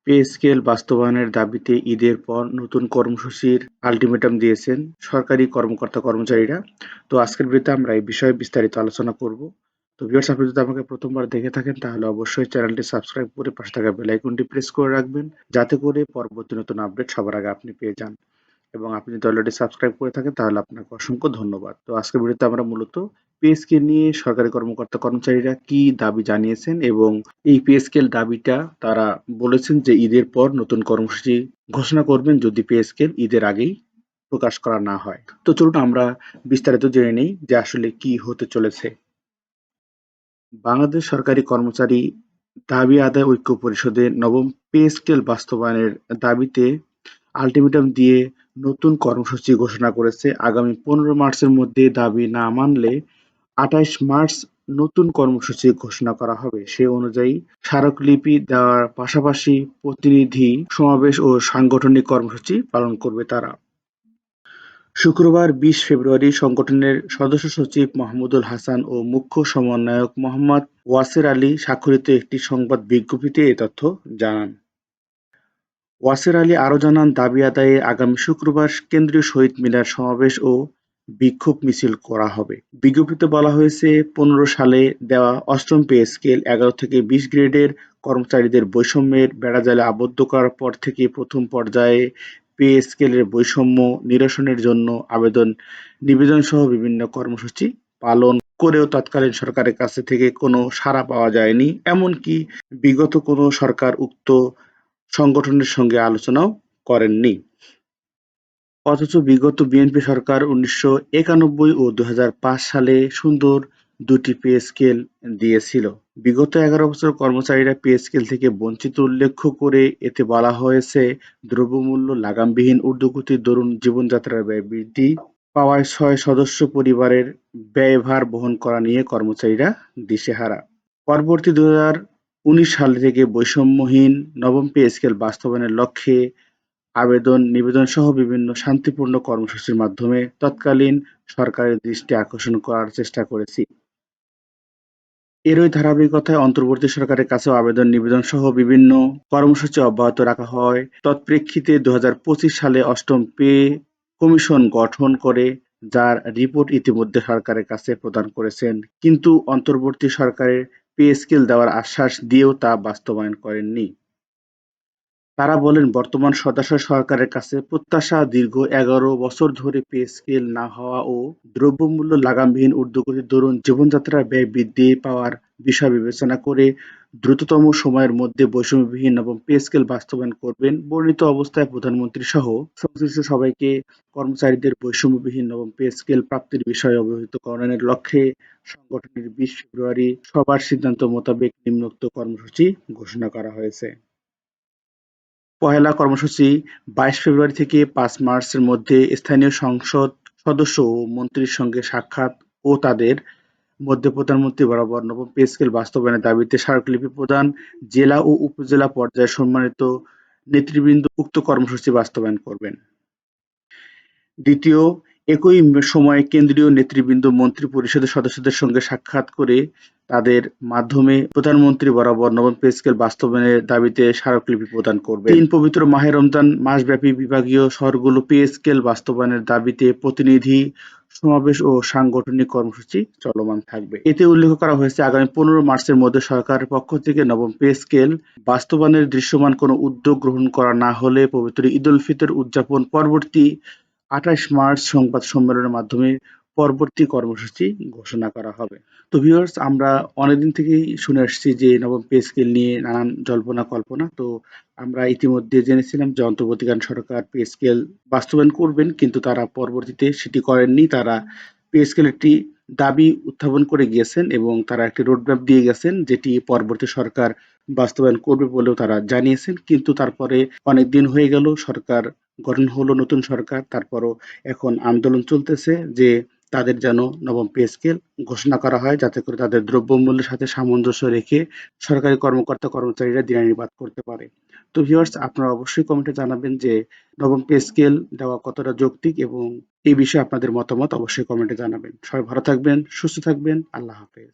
Pay scale বাস্তবায়নের দাবিতে ঈদের পর নতুন কর্মসূচির আলটিমেটাম দিয়েছেন সরকারি কর্মকর্তা-কর্মচারীরা। তো আজকের ভিডিওতে আমরা এই বিষয়ে বিস্তারিত আলোচনা করব। তো ভিউয়ার্স, আপনি যদি আমাকে প্রথমবার দেখে থাকেন তাহলে অবশ্যই চ্যানেলটি সাবস্ক্রাইব করে পাশে থাকা বেল আইকনটি প্রেস করে রাখবেন, যাতে করে পরবর্তী নতুন আপডেট সবার আগে আপনি পেয়ে যান। এবং আপনি যদি অলরেডি সাবস্ক্রাইব করে থাকেন তাহলে আপনাকে অসংখ্য ধন্যবাদ। তো আজকের ভিডিওতে আমরা মূলত পে স্কেল নিয়ে সরকারি কর্মকর্তা-কর্মচারীরা কি দাবি জানিয়েছেন এবং এই পে স্কেল দাবিটা তারা বলেছেন যে ঈদের পর নতুন কর্মসূচি ঘোষণা করবেন যদি পে স্কেল ঈদের আগেই প্রকাশ করা না হয়। তো চলুন আমরা বিস্তারিত জেনে নিই যে আসলে কি হতে চলেছে। বাংলাদেশ সরকারি কর্মচারী দাবি আদায় ঐক্য পরিষদের নবম পে স্কেল বাস্তবায়নের দাবিতে আলটিমেটাম দিয়ে নতুন কর্মসূচি ঘোষণা করেছে। আগামী 15 মার্চের মধ্যে দাবি না মানলে 28 মার্চ নতুন কর্মসূচি ঘোষণা করা হবে। সে অনুযায়ী স্মারকলিপি দেওয়ার পাশাপাশি প্রতিনিধি সমাবেশ ও সাংগঠনিক কর্মসূচি পালন করবে তারা। শুক্রবার 20 ফেব্রুয়ারি সংগঠনের সদস্য সচিব মাহমুদুল হাসান ও মুখ্য সমন্বয়ক মোহাম্মদ ওয়াসের আলী স্বাক্ষরিত একটি সংবাদ বিজ্ঞপ্তিতে এ তথ্য জানান। ওয়াসের আলী আরও জানান, দাবি আদায়ে আগামী শুক্রবার কেন্দ্রীয় শহীদ মিনার সমাবেশ ও বিক্ষোভ মিছিল করা হবে। বিজ্ঞপ্তিতে বলা হয়েছে, 15 সালে দেওয়া অষ্টম পে স্কেল 11 থেকে 20 গ্রেডের কর্মচারীদের বৈষম্যের বেড়াজালে আবদ্ধ করার পর থেকে প্রথম পর্যায়ে পে স্কেলের বৈষম্য নিরসনের জন্য নিবেদন সহ বিভিন্ন কর্মসূচি পালন করেও তৎকালীন সরকারের কাছ থেকে কোনো সাড়া পাওয়া যায়নি। এমনকি বিগত কোনো সরকার উক্ত সংগঠনের সঙ্গে আলোচনাও করেননি। অথচ বিগত বিএনপি সরকার 1991 ও 2005 সালে সুন্দর দুটি পে স্কেল দিয়েছিল। বিগত 11 বছর কর্মচারীরা পে স্কেল থেকে বঞ্চিত উল্লেখ করে এতে বলা হয়েছে, দ্রব্যমূল্য লাগামবিহীন ঊর্ধ্বগতির দরুন জীবনযাত্রার ব্যয় বৃদ্ধি পাওয়ায় 6 সদস্য পরিবারের ব্যয়ভার বহন করা নিয়ে কর্মচারীরা দিশেহারা। পরবর্তী 2019 সাল থেকে বৈষম্যহীন নবম পে স্কেল বাস্তবায়নের লক্ষ্যে নিবেদন সহ বিভিন্ন শান্তিপূর্ণ কর্মসূচির মাধ্যমে তৎকালীন সরকারের দৃষ্টি আকর্ষণ করার চেষ্টা করেছি। এরই ধারাবাহিকতায় অন্তর্বর্তী সরকারের কাছেও নিবেদন সহ বিভিন্ন কর্মসূচি অব্যাহত রাখা হয়। তৎপ্রেক্ষিতে 2025 সালে অষ্টম পে কমিশন গঠন করে, যার রিপোর্ট ইতিমধ্যে সরকারের কাছে প্রদান করেছেন। কিন্তু অন্তর্বর্তী সরকারের পে স্কেল দেওয়ার আশ্বাস দিয়েও তা বাস্তবায়ন করেননি। তারা বলেন, বর্তমান সদস্য সরকারের কাছে প্রত্যাশা দীর্ঘ 11 বছর ধরে পে স্কেল না হওয়া ও দ্রব্যমূল্য লাগামবিহীন ঊর্ধ্বগতির দরুন জীবনযাত্রার ব্যয় বৃদ্ধি পাওয়ার বিষয় বিবেচনা করে দ্রুততম সময়ের মধ্যে বৈষম্যবিহীন নবম পে স্কেল বাস্তবায়ন করবেন। বর্ণিত অবস্থায় প্রধানমন্ত্রী সহ সংশ্লিষ্ট সবাইকে কর্মচারীদের বৈষম্যবিহীন নবম পে স্কেল প্রাপ্তির বিষয়ে অবহিতকরণের লক্ষ্যে সংগঠনের 20 ফেব্রুয়ারি সভার সিদ্ধান্ত মোতাবেক নিম্নোক্ত কর্মসূচি ঘোষণা করা হয়েছে। পহেলা কর্মসূচি 22 ফেব্রুয়ারি থেকে 5 মার্চের মধ্যে স্থানীয় সংসদ সদস্য ও মন্ত্রীর সঙ্গে সাক্ষাৎ ও তাদের মধ্যে প্রধানমন্ত্রী বরাবর নবম পে স্কেল বাস্তবায়নের দাবিতে স্মারকলিপি প্রদান। জেলা ও উপজেলা পর্যায়ে সম্মানিত নেতৃবৃন্দ উক্ত কর্মসূচি বাস্তবায়ন করবেন। দ্বিতীয়, একই সময়ে কেন্দ্রীয় নেতৃবৃন্দ মন্ত্রী পরিষদের সদস্যদের সঙ্গে সাক্ষাৎ করে তাদের মাধ্যমে প্রধানমন্ত্রী বরাবর নবম পে স্কেল বাস্তবায়নের দাবিতে স্মারকলিপি প্রদান করবে। 3 পবিত্র মাহে রমজান মাসব্যাপী বিভাগীয় শহরগুলো পে স্কেল বাস্তবায়নের দাবিতে প্রতিনিধি সমাবেশ ও সাংগঠনিক কর্মসূচি চলমান থাকবে। এতে উল্লেখ করা হয়েছে, আগামী 15 মার্চের মধ্যে সরকারের পক্ষ থেকে নবম পে স্কেল বাস্তবায়নের দৃশ্যমান কোনো উদ্যোগ গ্রহণ করা না হলে পবিত্র ঈদ উল ফিতর উদযাপন পরবর্তী 28 মার্চ সংবাদ সম্মেলনের মাধ্যমে পরবর্তী কর্মসূচি ঘোষণা করা হবে। তো ভিউয়ার্স, আমরা অনেকদিন থেকেই শুনে আসছি যে নবম পে স্কেল নিয়ে নানান জল্পনা কল্পনা। তো আমরা ইতিমধ্যে জেনেছিলাম যে অন্তর্বর্তীকালীন সরকার পে স্কেল বাস্তবায়ন করবেন, কিন্তু তারা পরবর্তীতে সেটি করেননি। তারা পে স্কেল একটি দাবি উত্থাপন করে গিয়েছেন এবং তারা একটি রোডম্যাপ দিয়ে গেছেন, যেটি পরবর্তী সরকার বাস্তবায়ন করবে বলেও তারা জানিয়েছেন। কিন্তু তারপরে অনেকদিন হয়ে গেল, সরকার গঠন হলো, নতুন সরকার, তারপরও এখন আন্দোলন চলতেছে যে তাদের যেন নবম পে স্কেল ঘোষণা করা হয়, যাতে করে তাদের দ্রব্যমূল্যের সাথে সামঞ্জস্য রেখে সরকারি কর্মকর্তা-কর্মচারীরা দিনানিপাত করতে পারে। তো ভিউয়ার্স, আপনারা অবশ্যই কমেন্টে জানাবেন যে নবম পে স্কেল দেওয়া কতটা যৌক্তিক, এবং এই বিষয়ে আপনাদের মতামত অবশ্যই কমেন্টে জানাবেন। সবাই ভালো থাকবেন, সুস্থ থাকবেন। আল্লাহ হাফেজ।